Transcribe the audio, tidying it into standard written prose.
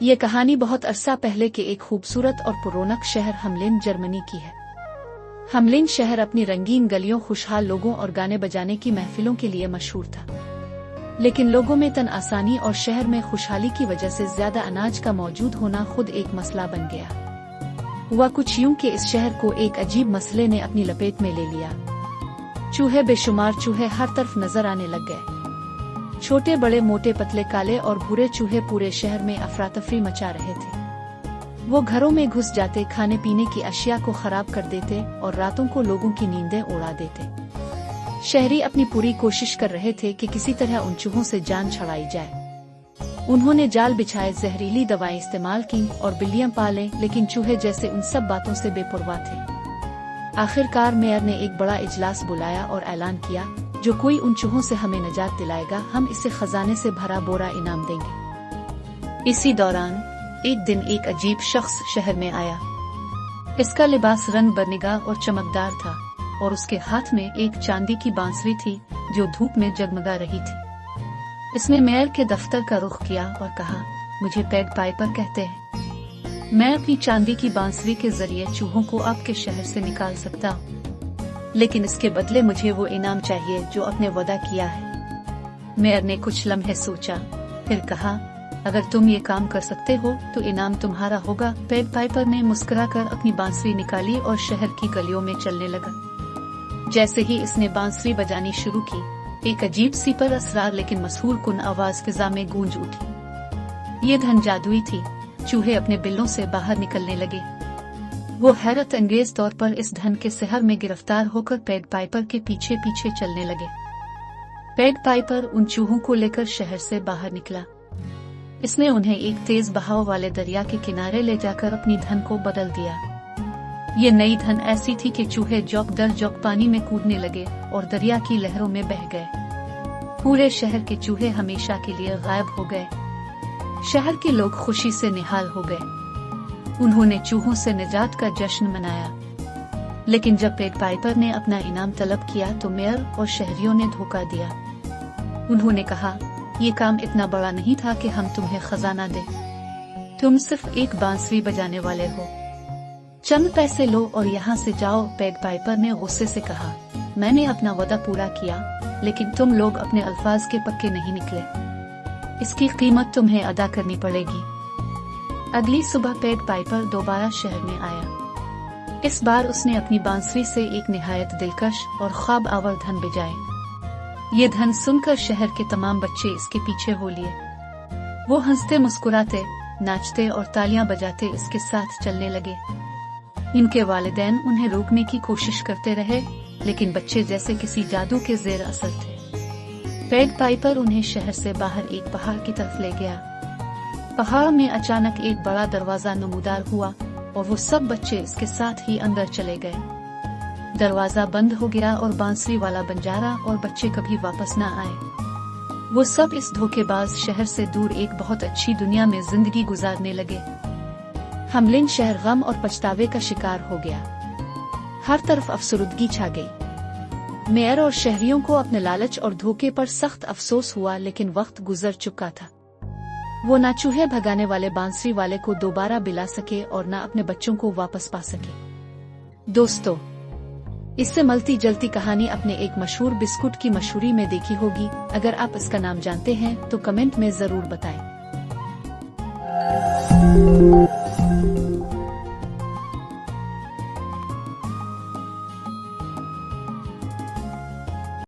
ये कहानी बहुत अरसा पहले के एक खूबसूरत और पुरौनक शहर हमलिन जर्मनी की है। हमलिन शहर अपनी रंगीन गलियों, खुशहाल लोगों और गाने बजाने की महफिलों के लिए मशहूर था। लेकिन लोगों में तन आसानी और शहर में खुशहाली की वजह से ज्यादा अनाज का मौजूद होना खुद एक मसला बन गया। हुआ कुछ यूं कि इस शहर को एक अजीब मसले ने अपनी लपेट में ले लिया। चूहे, बेशुमार चूहे हर तरफ नजर आने लग गए। छोटे बड़े, मोटे पतले, काले और भूरे चूहे पूरे शहर में अफरा-तफरी मचा रहे थे। वो घरों में घुस जाते, खाने पीने की अशिया को खराब कर देते और रातों को लोगों की नींदें उड़ा देते। शहरी अपनी पूरी कोशिश कर रहे थे कि किसी तरह उन चूहों से जान छुड़ाई जाए। उन्होंने जाल बिछाए, जहरीली दवाएं इस्तेमाल की और बिल्लियां पाले, लेकिन चूहे जैसे उन सब बातों से बेपरवाह थे। आखिरकार मेयर ने एक बड़ा इजलास बुलाया और ऐलान किया, जो कोई उन चूहों से हमें निजात दिलाएगा, हम इसे खजाने से भरा बोरा इनाम देंगे। इसी दौरान एक दिन एक अजीब शख्स शहर में आया। इसका लिबास रंग बरनिगा और चमकदार था और उसके हाथ में एक चांदी की बांसुरी थी जो धूप में जगमगा रही थी। इसने मेयर के दफ्तर का रुख किया और कहा, मुझे पेग पाइपर कहते हैं। मैं अपनी चांदी की बांसुरी के जरिए चूहों को आपके शहर से निकाल सकता हूँ, लेकिन इसके बदले मुझे वो इनाम चाहिए जो आपने वादा किया है। मेयर ने कुछ लम्हे सोचा, फिर कहा, अगर तुम ये काम कर सकते हो तो इनाम तुम्हारा होगा। पेग पाइपर ने मुस्कुराकर अपनी बांसुरी निकाली और शहर की गलियों में चलने लगा। जैसे ही इसने बांसुरी बजानी शुरू की, एक अजीब सी पर असरार लेकिन मशहूर कुन आवाज फिजा में गूंज उठी। ये धन जादुई थी। चूहे अपने बिलों से बाहर निकलने लगे। वो हैरत अंगेज तौर पर इस धन के सहर में गिरफ्तार होकर पेग पाइपर के पीछे पीछे चलने लगे। पेग पाइपर उन चूहों को लेकर शहर से बाहर निकला। इसने उन्हें एक तेज बहाव वाले दरिया के किनारे ले जाकर अपनी धन को बदल दिया। ये नई धन ऐसी थी कि चूहे जौक दर जौक पानी में कूदने लगे और दरिया की लहरों में बह गए। पूरे शहर के चूहे हमेशा के लिए गायब हो गए। शहर के लोग खुशी से निहाल हो गए। उन्होंने चूहों से निजात का जश्न मनाया। लेकिन जब पेग पाइपर ने अपना इनाम तलब किया तो मेयर और शहरियों ने धोखा दिया। उन्होंने कहा, ये काम इतना बड़ा नहीं था कि हम तुम्हें खजाना दें। तुम सिर्फ एक बांसुरी बजाने वाले हो। चंद पैसे लो और यहाँ से जाओ। पेग पाइपर ने गुस्से से कहा, मैंने अपना वादा पूरा किया, लेकिन तुम लोग अपने अल्फाज के पक्के नहीं निकले। इसकी कीमत तुम्हें अदा करनी पड़ेगी। अगली सुबह पेग पाइपर दोबारा शहर में आया। इस बार उसने अपनी बांसुरी से एक निहायत दिलकश और ख्वाब आवर धन बजाए। ये धन सुनकर शहर के तमाम बच्चे इसके पीछे हो लिए। वो हंसते मुस्कुराते, नाचते और तालियां बजाते इसके साथ चलने लगे। इनके वालिदैन उन्हें रोकने की कोशिश करते रहे, लेकिन बच्चे जैसे किसी जादू के जेर असर थे। पेग पाइपर उन्हें शहर से बाहर एक पहाड़ की तरफ ले गया। पहाड़ में अचानक एक बड़ा दरवाजा नमूदार हुआ और वो सब बच्चे इसके साथ ही अंदर चले गए। दरवाजा बंद हो गया और बांसुरी वाला बंजारा और बच्चे कभी वापस न आए। वो सब इस धोखेबाज शहर से दूर एक बहुत अच्छी दुनिया में जिंदगी गुजारने लगे। हमलिन शहर गम और पछतावे का शिकार हो गया। हर तरफ अफसरुदगी छा गई। मेयर और शहरियों को अपने लालच और धोखे पर सख्त अफसोस हुआ, लेकिन वक्त गुजर चुका था। वो ना चूहे भगाने वाले बांसुरी वाले को दोबारा बिला सके और ना अपने बच्चों को वापस पा सके। दोस्तों, इससे मिलती जुलती कहानी अपने एक मशहूर बिस्कुट की मशहूरी में देखी होगी। अगर आप इसका नाम जानते हैं तो कमेंट में जरूर बताएं।